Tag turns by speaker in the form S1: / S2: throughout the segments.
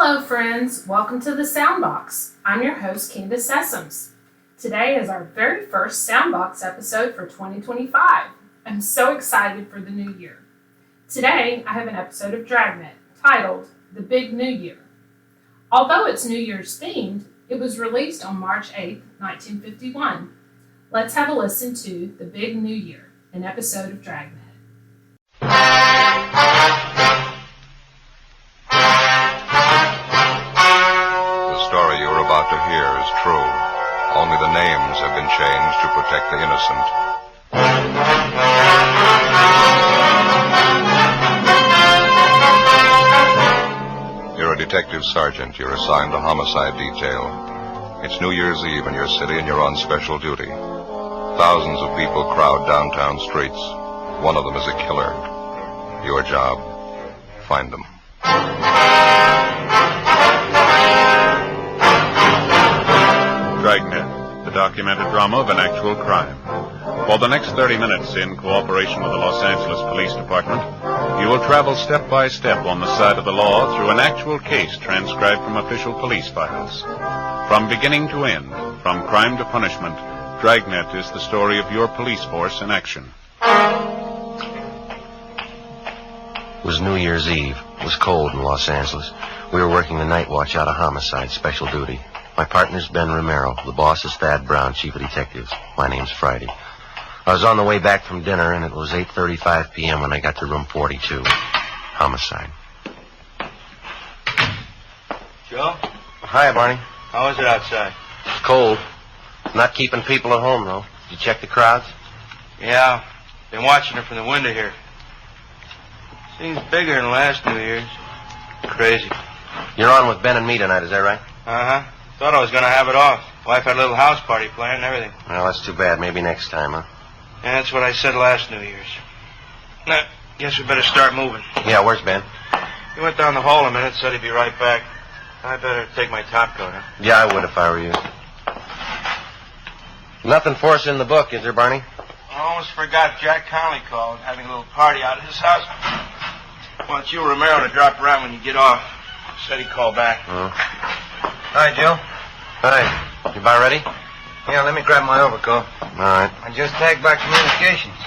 S1: Hello friends, welcome to the Soundbox. I'm your host Candace Sessoms. Today is our very first Soundbox episode for 2025. I'm so excited for the new year. Today I have an episode of Dragnet titled The Big New Year. Although it's New Year's themed, it was released on March 8, 1951. Let's have a listen to The Big New Year, an episode of Dragnet.
S2: The story you're about to hear is true. Only the names have been changed to protect the innocent. You're a detective sergeant. You're assigned to homicide detail. It's New Year's Eve in your city and you're on special duty. Thousands of people crowd downtown streets. One of them is a killer. Your job, find them.
S3: Dragnet, the documented drama of an actual crime. For the next 30 minutes, in cooperation with the Los Angeles Police Department, you will travel step by step on the side of the law through an actual case transcribed from official police files. From beginning to end, from crime to punishment, Dragnet is the story of your police force in action.
S4: It was New Year's Eve. It was cold in Los Angeles. We were working the night watch out of homicide, special duty. My partner's Ben Romero. The boss is Thad Brown, chief of detectives. My name's Friday. I was on the way back from dinner, and it was 8:35 p.m. when I got to room 42. Homicide.
S5: Joe?
S4: Hi, Barney.
S5: How is it outside?
S4: It's cold. Not keeping people at home, though. Did you check the crowds?
S5: Yeah, been watching it from the window here. Seems bigger than last New Year's. Crazy.
S4: You're on with Ben and me tonight, is that right?
S5: Uh-huh. Thought I was going to have it off. Wife had a little house party planned and everything.
S4: Well, that's too bad. Maybe next time, huh?
S5: Yeah, that's what I said last New Year's. Now, guess we better start moving.
S4: Yeah, where's Ben?
S5: He went down the hall a minute, said he'd be right back. I better take my top coat, huh?
S4: Yeah, I would if I were you. Nothing for us in the book, is there, Barney?
S5: I almost forgot Jack Conley called, having a little party out at his house. Wants you, Romero, to drop around when you get off. Said he'd call back.
S6: Hi, Joe.
S4: Hi. You about ready?
S6: Yeah, let me grab my overcoat.
S4: All right.
S6: I just tagged back communications.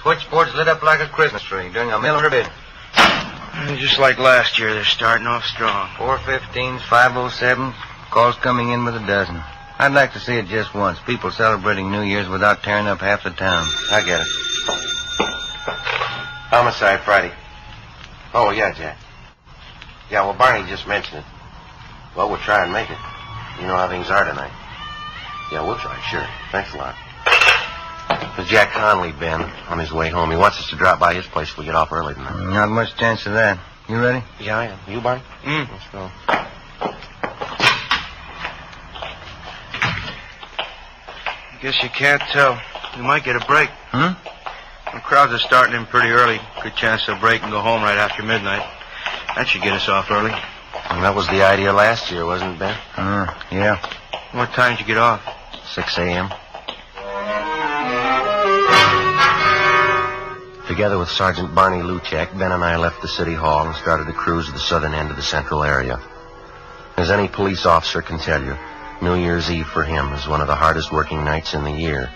S6: Switchboard's lit up like a Christmas tree during a Miller bid.
S5: Just like last year, they're starting off strong.
S6: 415s, 507, calls coming in with a dozen. I'd like to see it just once. People celebrating New Year's without tearing up half the town.
S4: I get it. Homicide Friday. Oh, yeah, Jack. Yeah, well, Barney just mentioned it. Well, we'll try and make it. You know how things are tonight. Yeah, we'll try, sure. Thanks a lot. There's Jack Conley, Ben, on his way home. He wants us to drop by his place if we get off early tonight.
S6: Not much chance of that. You ready?
S4: Yeah, I am. You, Barney? Let's go.
S5: Guess you can't tell. You might get a break.
S6: Hmm?
S5: The crowds are starting in pretty early. Good chance they'll break and go home right after midnight. That should get us off early.
S4: And that was the idea last year, wasn't it, Ben?
S6: Yeah.
S5: What time did you get off?
S4: 6 a.m. Together with Sergeant Barney Luchak, Ben and I left the city hall and started to cruise the southern end of the central area. As any police officer can tell you, New Year's Eve for him is one of the hardest working nights in the year.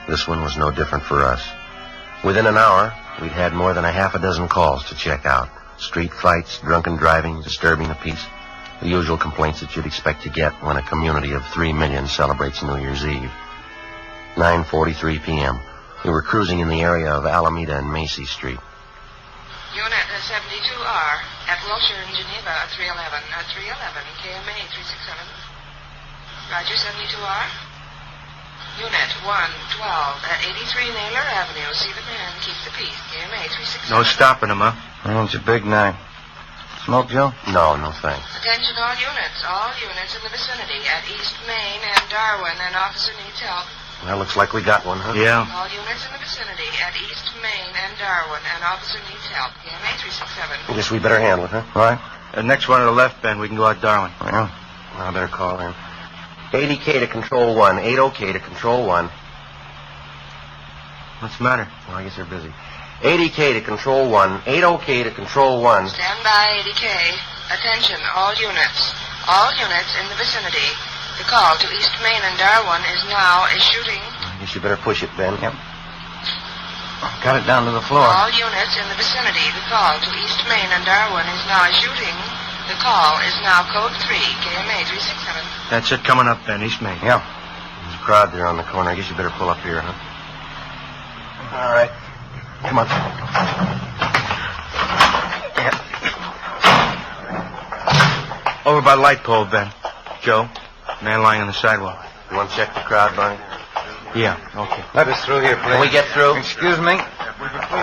S4: This one was no different for us. Within an hour, we'd had more than a half a dozen calls to check out. Street fights, drunken driving, disturbing the peace. The usual complaints that you'd expect to get when a community of 3 million celebrates New Year's Eve. 9:43 p.m. We were cruising in the area of Alameda and Macy Street.
S7: Unit 72R at Wilshire in Geneva at 311. At 311, KMA 367. Roger, 72R. Unit 112 at 83 Naylor Avenue. See the man, keep the peace. KMA 367.
S5: No stopping them, huh?
S6: Well, it's a big night. Smoke, Joe?
S4: No, thanks.
S7: Attention all units in the vicinity at East Main and Darwin. An officer needs help.
S4: Well, looks like we got one, huh?
S5: Yeah.
S7: All units in the vicinity at East Main and Darwin. An officer needs help. KMA 367.
S4: I guess we better handle it, huh?
S6: All right.
S5: Next one to the left, Ben. We can go out Darwin.
S6: Well,
S4: I better call in. 80K to Control 1. 80K to Control 1.
S5: What's the matter?
S4: Well, I guess they're busy. 80K to Control 1. 80K to Control 1.
S7: Stand by, 80K. Attention, all units. All units in the vicinity. The call to East Main and Darwin is now a shooting.
S4: I guess you better push it, Ben.
S6: Yep. Got it down to the floor.
S7: All units in the vicinity. The call to East Main and Darwin is now a shooting. The call is now code 3, KMA 367.
S8: That's it coming up, Ben. East Main.
S6: Yeah.
S4: There's a crowd there on the corner. I guess you better pull up here, huh? All right. Come on.
S8: Over by the light pole, Ben. Joe, man lying on the sidewalk.
S4: You want to check the crowd, Barney?
S8: Yeah, okay.
S6: Let us through here, please.
S4: Can we get through?
S6: Excuse me?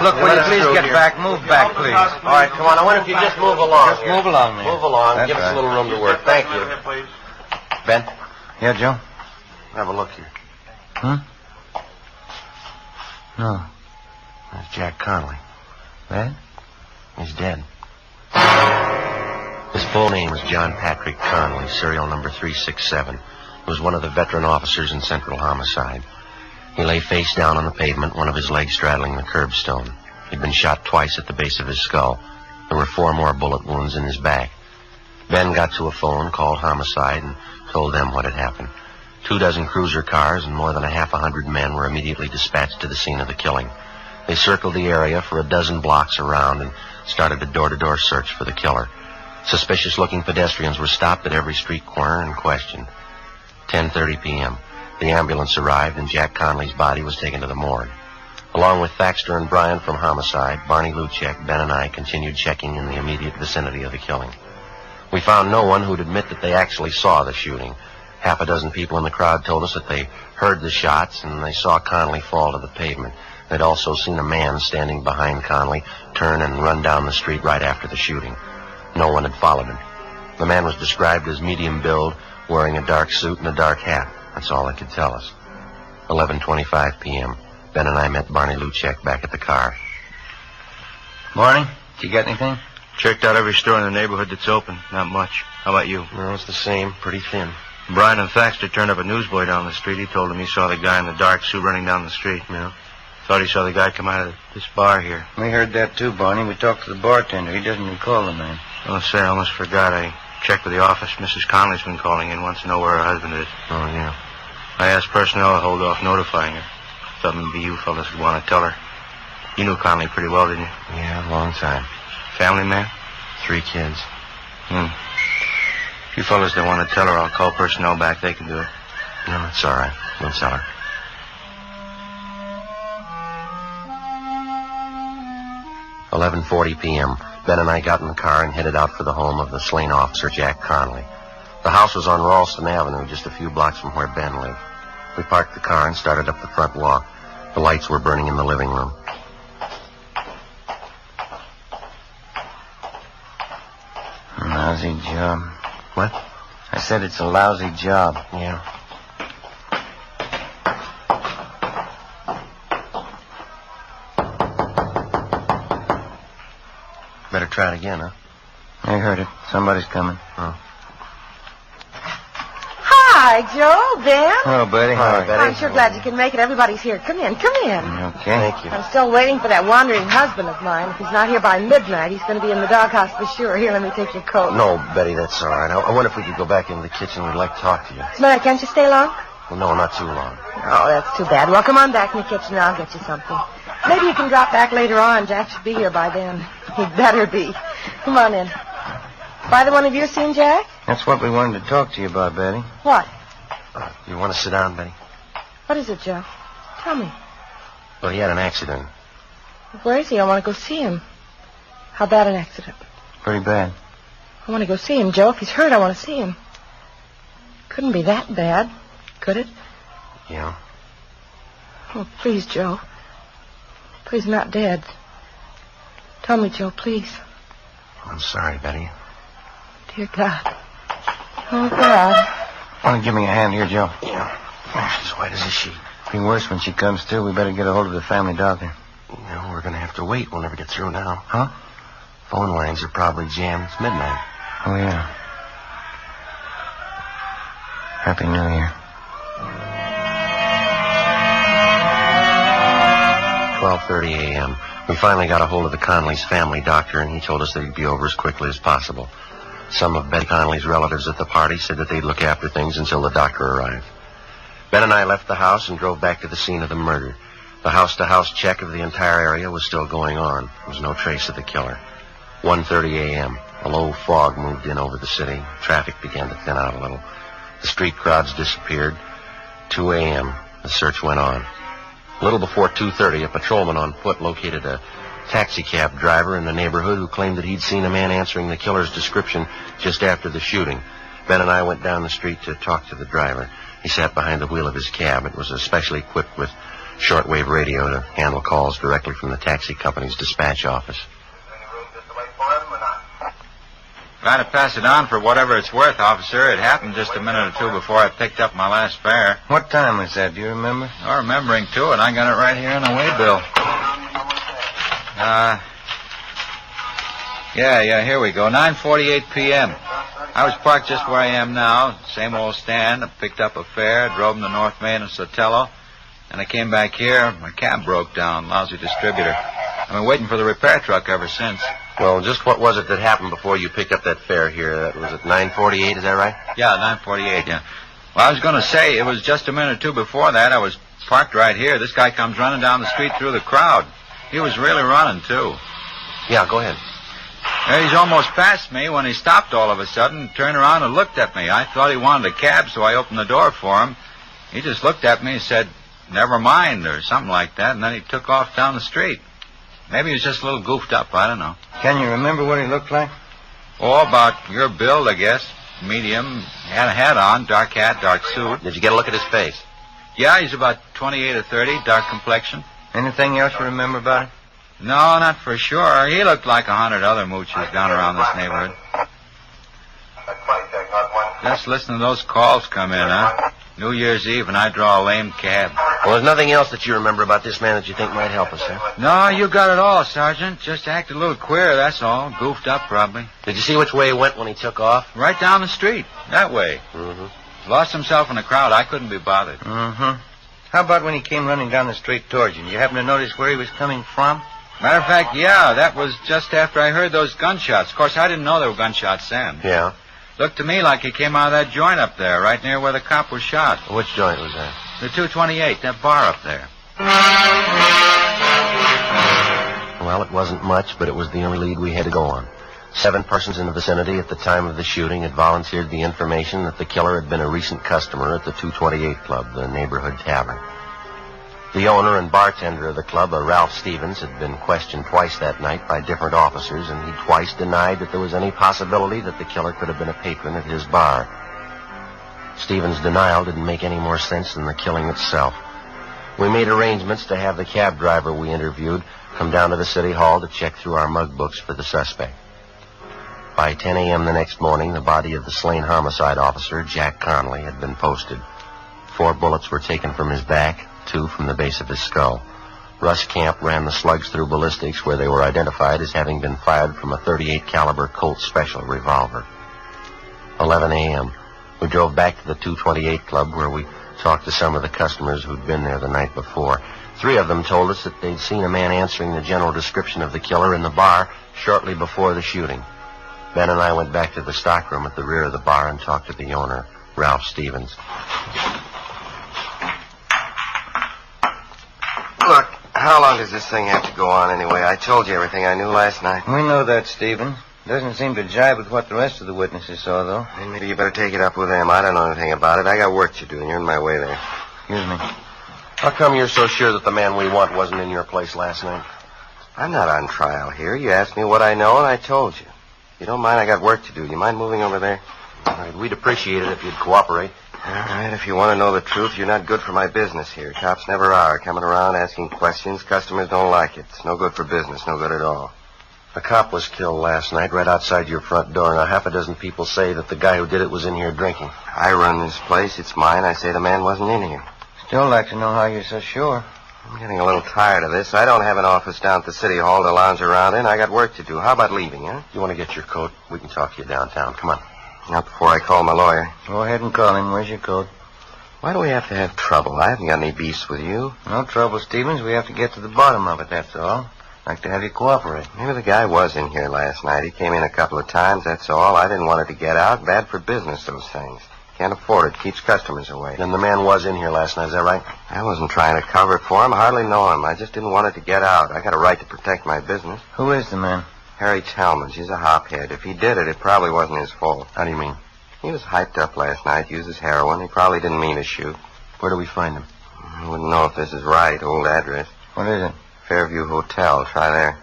S6: Look, will
S4: Let
S6: you
S4: us
S6: please
S4: through
S6: get
S4: here.
S6: back? Move back, please.
S4: All right, come on. I wonder if you just move along.
S6: Just move along there.
S4: Move along.
S6: That's
S4: Give us
S6: right.
S4: a little room to work. Thank you. Ben,
S6: Yeah, Joe?
S4: have a look here.
S6: Huh? No.
S4: There's Jack Connolly.
S6: That?
S4: He's dead. His full name was John Patrick Connolly, serial number 367. He was one of the veteran officers in Central Homicide. He lay face down on the pavement, one of his legs straddling the curbstone. He'd been shot twice at the base of his skull. There were 4 more bullet wounds in his back. Ben got to a phone, called Homicide, and told them what had happened. 24 cruiser cars and more than 100 men were immediately dispatched to the scene of the killing. They circled the area for a dozen blocks around and started a door-to-door search for the killer. Suspicious-looking pedestrians were stopped at every street corner and questioned. 10:30 p.m. The ambulance arrived and Jack Connolly's body was taken to the morgue. Along with Thaxter and Bryan from Homicide, Barney Luchek, Ben, and I continued checking in the immediate vicinity of the killing. We found no one who'd admit that they actually saw the shooting. Half a dozen people in the crowd told us that they heard the shots and they saw Connolly fall to the pavement. They'd also seen a man standing behind Connolly turn and run down the street right after the shooting. No one had followed him. The man was described as medium build, wearing a dark suit and a dark hat. That's all they could tell us. 11:25 p.m. Ben and I met Barney Luchek back at the car.
S6: Morning. Did you get anything?
S8: Checked out every store in the neighborhood that's open. Not much. How about you?
S4: No, it's the same. Pretty thin.
S8: Bryan and Thaxter turned up a newsboy down the street. He told him he saw the guy in the dark suit running down the street.
S4: Yeah.
S8: Thought he saw the guy come out of this bar here.
S6: We heard that too, Barney. We talked to the bartender. He doesn't recall the man.
S8: Oh, say, I almost forgot. I checked with the office. Mrs. Connolly's been calling in. Wants to know where her husband is.
S4: Oh, yeah.
S8: I asked personnel to hold off notifying her. Thought maybe you fellas would want to tell her. You knew Connolly pretty well, didn't you?
S4: Yeah, long time.
S8: Family man?
S4: 3 kids.
S8: If you fellas don't want to tell her, I'll call personnel back. They can do it.
S4: No, it's all right. We'll tell her. 11:40 p.m. Ben and I got in the car and headed out for the home of the slain officer, Jack Connolly. The house was on Ralston Avenue, just a few blocks from where Ben lived. We parked the car and started up the front walk. The lights were burning in the living room.
S6: Lousy job.
S4: What?
S6: I said it's a lousy job.
S4: Yeah. Better try it again, huh?
S6: I heard it. Somebody's coming.
S4: Oh.
S9: Hi, Joe, Ben.
S6: Hello, Betty.
S4: Hi, Betty.
S9: I'm sure glad you can make it. Everybody's here. Come in, come in.
S6: Okay.
S4: Thank you.
S9: I'm still waiting for that wandering husband of mine. If he's not here by midnight, he's going to be in the doghouse for sure. Here, let me take your coat.
S4: No, Betty, that's all right. I wonder if we could go back into the kitchen. We'd like to talk to you.
S9: But can't you stay long?
S4: Well, no, not too long.
S9: Oh, that's too bad. Well, come on back in the kitchen and I'll get you something. Maybe you can drop back later on. Jack should be here by then. He'd better be. Come on in. By the one of you seen Jack?
S6: That's what we wanted to talk to you about, Betty.
S9: What?
S4: You want to sit down, Betty?
S9: What is it, Joe? Tell me.
S4: Well, he had an accident.
S9: Where is he? I want to go see him. How bad an accident?
S6: Pretty bad.
S9: I want to go see him, Joe. If he's hurt, I want to see him. Couldn't be that bad, could it?
S4: Yeah.
S9: Oh, please, Joe. Please, not dead. Tell me, Joe, please.
S4: I'm sorry, Betty.
S9: Dear God. Oh, God.
S6: Want to give me a hand here, Joe?
S4: Yeah. She's white as a sheet.
S6: Be worse when she comes to. We better get a hold of the family doctor.
S4: No, we're going to have to wait. We'll never get through now.
S6: Huh?
S4: Phone lines are probably jammed. It's midnight.
S6: Oh, yeah. Happy New Year.
S4: 12:30 a.m. We finally got a hold of the Connolly's family doctor, and he told us that he'd be over as quickly as possible. Some of Ben Connolly's relatives at the party said that they'd look after things until the doctor arrived. Ben and I left the house and drove back to the scene of the murder. The house-to-house check of the entire area was still going on. There was no trace of the killer. 1:30 a.m. A low fog moved in over the city. Traffic began to thin out a little. The street crowds disappeared. 2 a.m. The search went on. A little before 2:30, a patrolman on foot located a taxicab driver in the neighborhood who claimed that he'd seen a man answering the killer's description just after the shooting. Ben and I went down the street to talk to the driver. He sat behind the wheel of his cab. It was especially equipped with shortwave radio to handle calls directly from the taxi company's dispatch office.
S10: Try to pass it on for whatever it's worth, officer. It happened just a minute or two before I picked up my last fare.
S6: What time was that? Do you remember?
S10: Oh, remembering, too, and I got it right here on the waybill. Yeah, here we go. 9:48 p.m. I was parked just where I am now. Same old stand. I picked up a fare, drove them to North Main and Sotelo, and I came back here. My cab broke down. Lousy distributor. I've been waiting for the repair truck ever since.
S4: Well, just what was it that happened before you picked up that fare here? That was at 9:48, is that right?
S10: Yeah, 9:48, yeah. Well, I was going to say, it was just a minute or two before that. I was parked right here. This guy comes running down the street through the crowd. He was really running, too.
S4: Yeah, go ahead.
S10: He's almost past me when he stopped all of a sudden, turned around and looked at me. I thought he wanted a cab, so I opened the door for him. He just looked at me and said, "Never mind," or something like that, and then he took off down the street. Maybe he was just a little goofed up, I don't know.
S6: Can you remember what he looked like?
S10: Oh, about your build, I guess. Medium. He had a hat on, dark hat, dark suit.
S4: Did you get a look at his face?
S10: Yeah, he's about 28 or 30, dark complexion.
S6: Anything else you remember about it?
S10: No, not for sure. He looked like 100 other mooches down around this neighborhood. Just listen to those calls come in, huh? New Year's Eve, and I draw a lame cab.
S4: Well, there's nothing else that you remember about this man that you think might help us, huh?
S10: No, you got it all, Sergeant. Just acted a little queer, that's all. Goofed up, probably.
S4: Did you see which way he went when he took off?
S10: Right down the street. That way.
S4: Mm-hmm.
S10: Lost himself in the crowd. I couldn't be bothered.
S6: Mm-hmm. How about when he came running down the street towards you? Did you happen to notice where he was coming from?
S10: Matter of fact, yeah, that was just after I heard those gunshots. Of course, I didn't know there were gunshots then.
S4: Yeah.
S10: Looked to me like he came out of that joint up there, right near where the cop was shot.
S4: Which joint was that?
S10: The 228, that bar up there.
S4: Well, it wasn't much, but it was the only lead we had to go on. 7 persons in the vicinity at the time of the shooting had volunteered the information that the killer had been a recent customer at the 228 Club, the neighborhood tavern. The owner and bartender of the club, Ralph Stevens, had been questioned twice that night by different officers, and he twice denied that there was any possibility that the killer could have been a patron at his bar. Stevens' denial didn't make any more sense than the killing itself. We made arrangements to have the cab driver we interviewed come down to the city hall to check through our mug books for the suspect. By 10 a.m. the next morning, the body of the slain homicide officer, Jack Connolly, had been posted. 4 bullets were taken from his back, 2 from the base of his skull. Russ Camp ran the slugs through ballistics, where they were identified as having been fired from a .38 caliber Colt Special revolver. 11 a.m. We drove back to the 228 Club, where we talked to some of the customers who'd been there the night before. 3 of them told us that they'd seen a man answering the general description of the killer in the bar shortly before the shooting. Ben and I went back to the stockroom at the rear of the bar and talked to the owner, Ralph Stevens.
S11: Look, how long does this thing have to go on anyway? I told you everything I knew last night.
S6: We know that, Stephen. Doesn't seem to jibe with what the rest of the witnesses saw, though.
S11: Then maybe you better take it up with them. I don't know anything about it. I got work to do, and you're in my way there.
S6: Excuse me.
S4: How come you're so sure that the man we want wasn't in your place last night?
S11: I'm not on trial here. You asked me what I know, and I told you. If you don't mind, I got work to do. You mind moving over there?
S4: All right, we'd appreciate it if you'd cooperate.
S11: All right, if you want to know the truth, you're not good for my business here. Cops never are. Coming around asking questions, customers don't like it. It's no good for business, no good at all.
S4: A cop was killed last night right outside your front door. Now, 6 people say that the guy who did it was in here drinking.
S11: I run this place. It's mine. I say the man wasn't in here.
S6: Still like to know how you're so sure.
S11: I'm getting a little tired of this. I don't have an office down at the city hall to lounge around in. I got work to do. How about leaving, huh?
S4: You want to get your coat? We can talk to you downtown. Come on.
S11: Not before I call my lawyer.
S6: Go ahead and call him. Where's your coat?
S11: Why do we have to have trouble? I haven't got any beefs with you.
S6: No trouble, Stevens. We have to get to the bottom of it, that's all. Like to have you cooperate.
S11: Maybe the guy was in here last night. He came in a couple of times, that's all. I didn't want it to get out. Bad for business, those things. Can't afford it. Keeps customers away.
S4: Then the man was in here last night, is that right?
S11: I wasn't trying to cover it for him. I hardly know him. I just didn't want it to get out. I got a right to protect my business.
S6: Who is the man?
S11: Harry Talmadge. He's a hophead. If he did it, it probably wasn't his fault.
S4: How do you mean?
S11: He was hyped up last night, uses heroin. He probably didn't mean to shoot.
S4: Where do we find him?
S11: I wouldn't know if this is right. Old address.
S6: What is it?
S11: Fairview Hotel. Try there.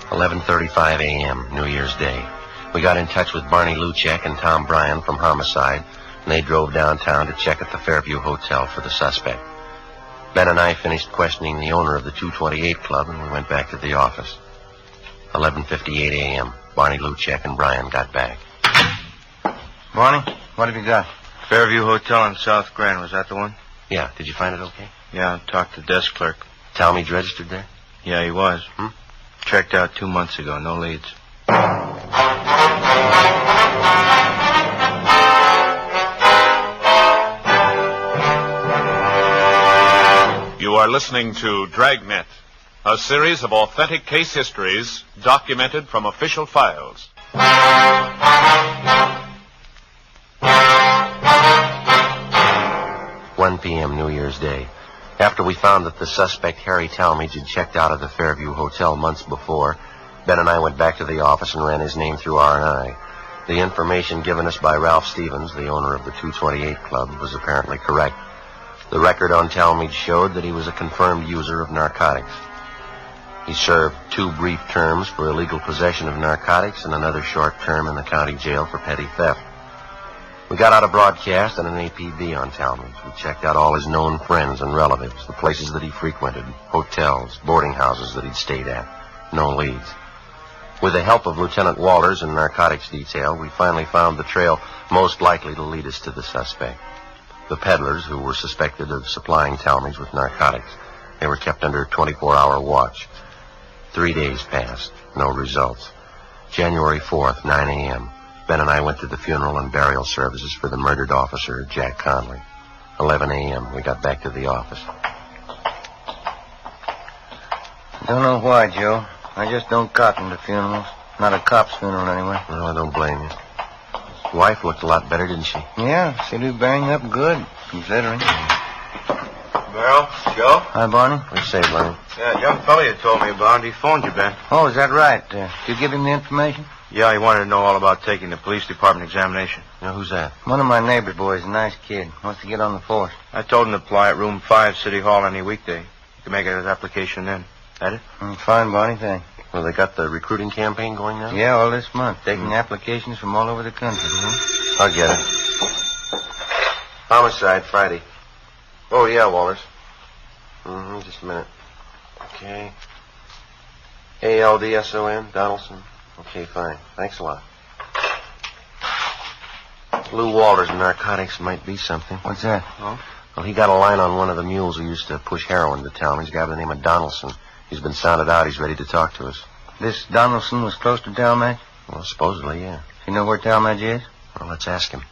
S4: 11:35 a.m., New Year's Day. We got in touch with Barney Luchek and Tom Bryan from Homicide, and they drove downtown to check at the Fairview Hotel for the suspect. Ben and I finished questioning the owner of the 228 Club, and we went back to the office. 11:58 a.m., Barney Luchek and Bryan got back.
S6: Barney, what have you got?
S8: Fairview Hotel in South Grand. Was that the one?
S4: Yeah, did you find it okay?
S8: Yeah, I talked to the desk clerk.
S4: Talmadge registered there?
S8: Yeah, he was. Checked out 2 months ago. No leads.
S3: You are listening to Dragnet, a series of authentic case histories documented from official files.
S4: 1 p.m. New Year's Day. After we found that the suspect, Harry Talmadge, had checked out of the Fairview Hotel months before, Ben and I went back to the office and ran his name through R&I. The information given us by Ralph Stevens, the owner of the 228 Club, was apparently correct. The record on Talmadge showed that he was a confirmed user of narcotics. He served 2 brief terms for illegal possession of narcotics and another short term in the county jail for petty theft. We got out a broadcast and an APB on Talmadge. We checked out all his known friends and relatives, the places that he frequented, hotels, boarding houses that he'd stayed at. No leads. With the help of Lieutenant Walters and narcotics detail, we finally found the trail most likely to lead us to the suspect. The peddlers who were suspected of supplying Talmadge with narcotics. They were kept under 24-hour watch. 3 days passed. No results. January 4th, 9 a.m. Ben and I went to the funeral and burial services for the murdered officer, Jack Conley. 11 a.m. We got back to the office.
S6: Don't know why, Joe. I just don't cotton to funerals. Not a cop's funeral, anyway.
S4: No, I don't blame you. His wife looked a lot better, didn't she?
S6: Yeah, seemed to be bearing up good, considering.
S8: Merrill, Joe?
S6: Hi, Barney.
S4: What do you say, Barney?
S8: Yeah, a young fellow you told me about. He phoned you, Ben.
S6: Oh, is that right? Did you give him the information?
S8: Yeah, he wanted to know all about taking the police department examination.
S4: Now, who's that?
S6: One of my neighbor boys, a nice kid. Wants to get on the force.
S8: I told him to apply at room 5, City Hall, any weekday. He can make his application then. That it?
S6: Fine, Barney, thanks.
S4: Well, they got the recruiting campaign going now?
S6: Yeah, all this month. Taking applications from all over the country.
S4: I'll get it. Homicide, Friday. Oh, yeah, Walters. Just a minute. Okay. A-L-D-S-O-N, Donaldson. Okay, fine. Thanks a lot. Lou Walters and narcotics might be something.
S6: What's that?
S4: Oh? Well, he got a line on one of the mules who used to push heroin to town. He's a guy by the name of Donaldson. He's been sounded out. He's ready to talk to us.
S6: This Donaldson was close to Talmadge?
S4: Well, supposedly, yeah.
S6: You know where Talmadge is?
S4: Well, let's ask him.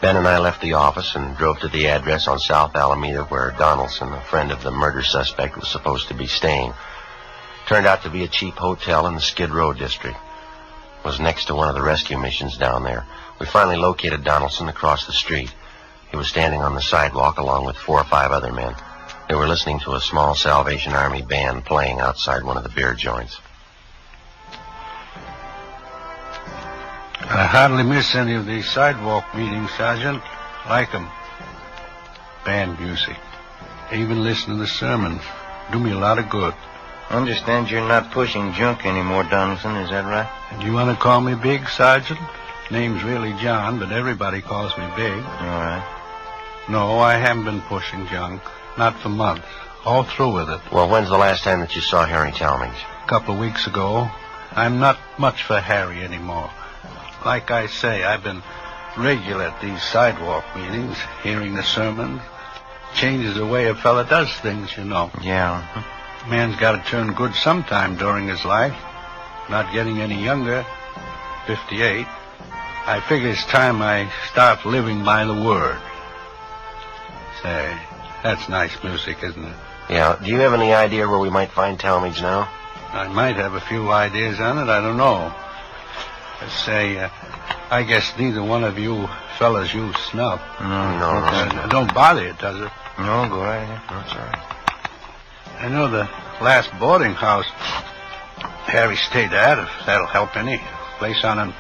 S4: Ben and I left the office and drove to the address on South Alameda where Donaldson, a friend of the murder suspect, was supposed to be staying. Turned out to be a cheap hotel in the Skid Row district. It was next to one of the rescue missions down there. We finally located Donaldson across the street. He was standing on the sidewalk along with 4 or 5 other men. They were listening to a small Salvation Army band playing outside one of the beer joints.
S12: I hardly miss any of these sidewalk meetings, Sergeant. Like 'em. Band music. I even listen to the sermons. Do me a lot of good.
S6: I understand you're not pushing junk anymore, Donaldson. Is that right?
S12: And you want to call me Big, Sergeant? Name's really John, but everybody calls me Big.
S6: All right.
S12: No, I haven't been pushing junk. Not for months. All through with it.
S4: Well, when's the last time that you saw Harry Talmadge?
S12: A couple of weeks ago. I'm not much for Harry anymore. Like I say, I've been regular at these sidewalk meetings, hearing the sermons. Changes the way a fella does things, you know.
S6: Yeah.
S12: Man's got to turn good sometime during his life. Not getting any younger. 58. I figure it's time I start living by the word. Say, that's nice music, isn't it?
S4: Yeah. Do you have any idea where we might find Talmadge now?
S12: I might have a few ideas on it. I don't know. Say, I guess neither one of you fellas use snuff.
S4: No.
S12: Don't bother you, does it?
S6: No, go right ahead.
S4: That's all right.
S12: I know the last boarding house Harry stayed at, if that'll help any. Place on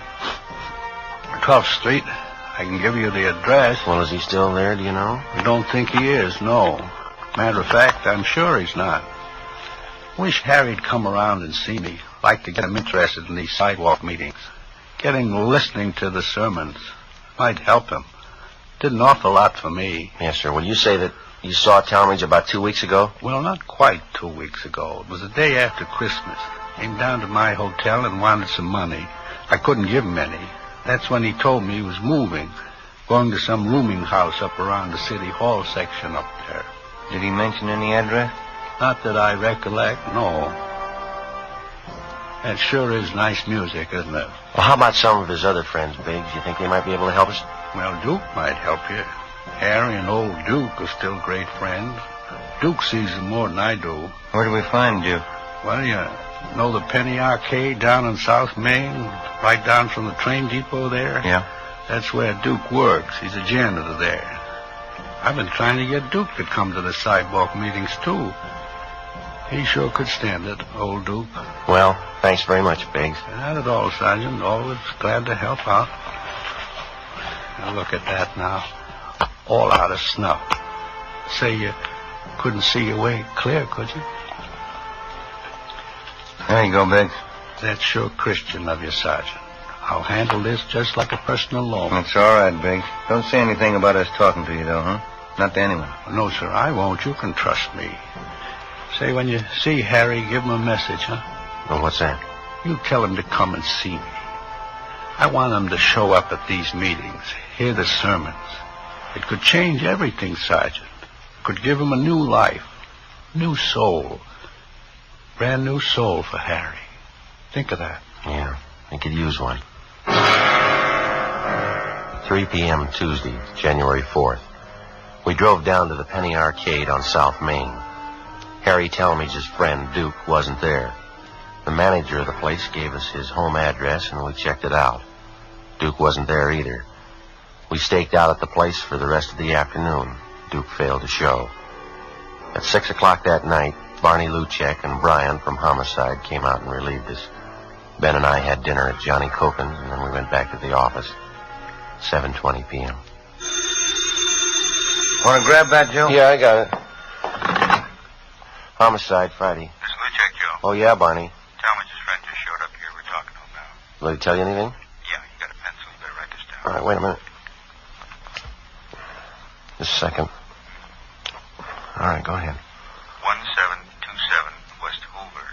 S12: 12th Street. I can give you the address.
S4: Well, is he still there, do you know?
S12: I don't think he is, no. Matter of fact, I'm sure he's not. Wish Harry'd come around and see me. Like to get him interested in these sidewalk meetings. Listening to the sermons. Might help him. Did an awful lot for me.
S4: Yes, sir. Will you say that you saw Talmadge about 2 weeks ago?
S12: Well, not quite 2 weeks ago. It was the day after Christmas. Came down to my hotel and wanted some money. I couldn't give him any. That's when he told me he was moving. Going to some rooming house up around the City Hall section up there.
S6: Did he mention any address?
S12: Not that I recollect, no. That sure is nice music, isn't it?
S4: Well, how about some of his other friends, Biggs? You think they might be able to help us?
S12: Well, Duke might help you. Harry and old Duke are still great friends. Duke sees them more than I do.
S6: Where do we find Duke?
S12: Well, you know the Penny Arcade down in South Main? Right down from the train depot there?
S6: Yeah.
S12: That's where Duke works. He's a janitor there. I've been trying to get Duke to come to the sidewalk meetings, too. He sure could stand it, old Duke.
S4: Well, thanks very much, Biggs.
S12: Not at all, Sergeant. Always glad to help out. Now look at that now. All out of snuff. Say you couldn't see your way clear, could you?
S6: There you go, Biggs.
S12: That's sure Christian of you, Sergeant. I'll handle this just like a personal loan.
S6: That's all right, Biggs. Don't say anything about us talking to you, though, huh? Not to anyone.
S12: No, sir, I won't. You can trust me. Say, when you see Harry, give him a message, huh?
S4: Well, what's that?
S12: You tell him to come and see me. I want him to show up at these meetings, hear the sermons. It could change everything, Sergeant. It could give him a new life, new soul. Brand new soul for Harry. Think of that.
S4: Yeah, I could use one. 3 p.m. Tuesday, January 4th. We drove down to the Penny Arcade on South Main. Harry Talmadge's friend, Duke, wasn't there. The manager of the place gave us his home address, and we checked it out. Duke wasn't there either. We staked out at the place for the rest of the afternoon. Duke failed to show. At 6 o'clock that night, Barney Luchek and Brian from Homicide came out and relieved us. Ben and I had dinner at Johnny Cokin's, and then we went back to the office. 7:20 p.m.
S6: Want to grab that, Joe?
S4: Yeah, I got it. Homicide, Friday.
S10: This is Luchek, Joe.
S4: Oh, yeah, Barney.
S10: Talmadge's friend just showed up here. We're talking to him now.
S4: Will he tell you anything?
S10: Yeah, you got a pencil. You better write this down.
S4: All right, wait a minute. Just a second. All right, go ahead.
S10: 1727 West Hoover,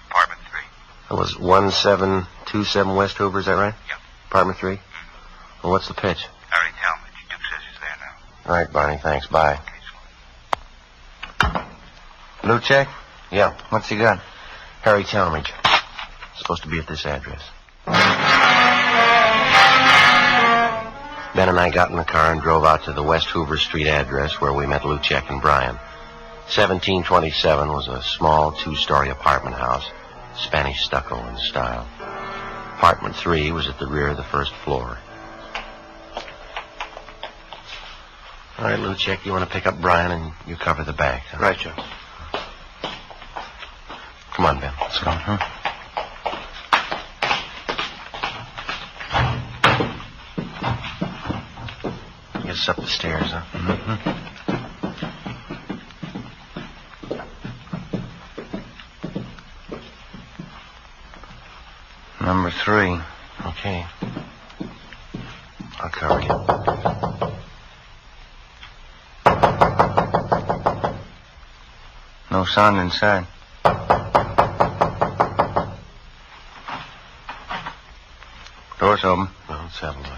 S10: apartment 3.
S4: It was 1727 West Hoover, is that right?
S10: Yeah.
S4: Apartment 3? Mm-hmm. Well, what's the pitch?
S10: Harry Talmadge. Duke says he's there now.
S4: All right, Barney, thanks. Bye.
S6: Luchek?
S4: Yeah.
S6: What's he got?
S4: Harry Talmadge. Supposed to be at this address. Ben and I got in the car and drove out to the West Hoover Street address where we met Luchek and Brian. 1727 was a small 2-story apartment house, Spanish stucco in style. Apartment 3 was at the rear of the first floor. All right, Luchek, you want to pick up Brian and you cover the back. Huh?
S6: Right, Joe.
S4: Come on, Ben. Let's go. Get us up the stairs, huh?
S6: Mm-hmm. Number 3.
S4: Okay. I'll cover you.
S6: No sound inside. Door's open.
S4: Well, let's have a look.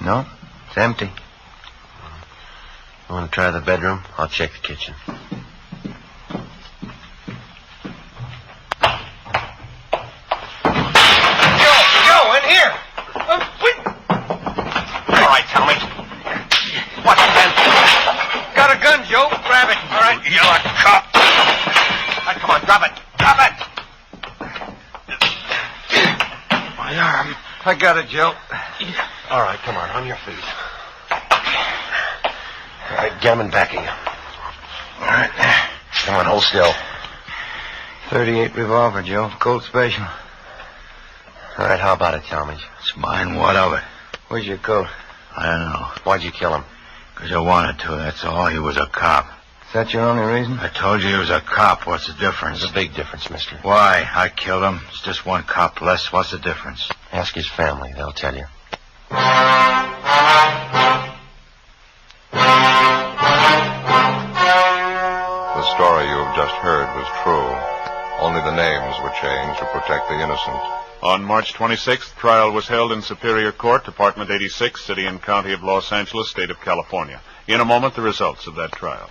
S6: No, it's empty.
S4: You want to try the bedroom? I'll check the kitchen.
S5: Joe, in here!
S11: right, Tommy. What's it then?
S6: Got a gun, Joe. Grab it.
S11: All right, you a cop. Come on, drop it. Drop it. My arm.
S6: I got it, Joe.
S11: All right, come on your feet. All right, get him in back of you. All right. Come on, hold still.
S6: 38 revolver, Joe. Colt Special.
S11: All right, how about it, Talmadge?
S10: It's mine. What of it?
S6: Where's your coat?
S10: I don't know.
S11: Why'd you kill him?
S10: 'Cause I wanted to, that's all. He was a cop.
S6: Is that your only reason?
S10: I told you he was a cop. What's the difference?
S11: There's a big difference, mister.
S10: Why? I killed him. It's just one cop less. What's the difference?
S11: Ask his family. They'll tell you.
S2: The story you've just heard was true. Only the names were changed to protect the innocent.
S3: On March 26th, trial was held in Superior Court, Department 86, City and County of Los Angeles, State of California. In a moment, the results of that trial.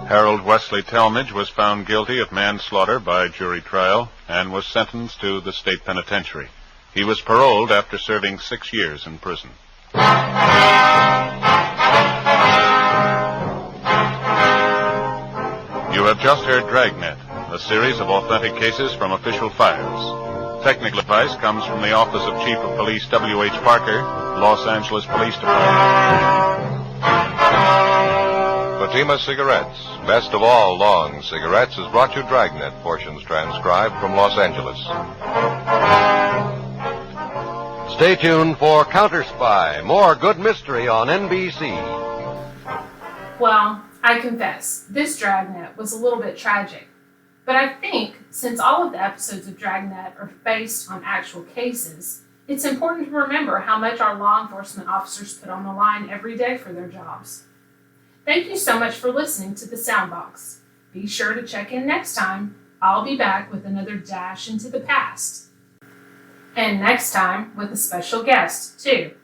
S3: Harold Wesley Talmadge was found guilty of manslaughter by jury trial and was sentenced to the state penitentiary. He was paroled after serving 6 years in prison. You have just heard Dragnet, a series of authentic cases from official files. Technical advice comes from the Office of Chief of Police W.H. Parker, Los Angeles Police Department.
S2: Fatima Cigarettes, best of all long cigarettes, has brought you Dragnet, portions transcribed from Los Angeles.
S13: Stay tuned for Counter Spy, more good mystery on NBC.
S1: Well, I confess, this Dragnet was a little bit tragic. But I think, since all of the episodes of Dragnet are based on actual cases, it's important to remember how much our law enforcement officers put on the line every day for their jobs. Thank you so much for listening to the Soundbox. Be sure to check in next time. I'll be back with another dash into the past. And next time with a special guest, too.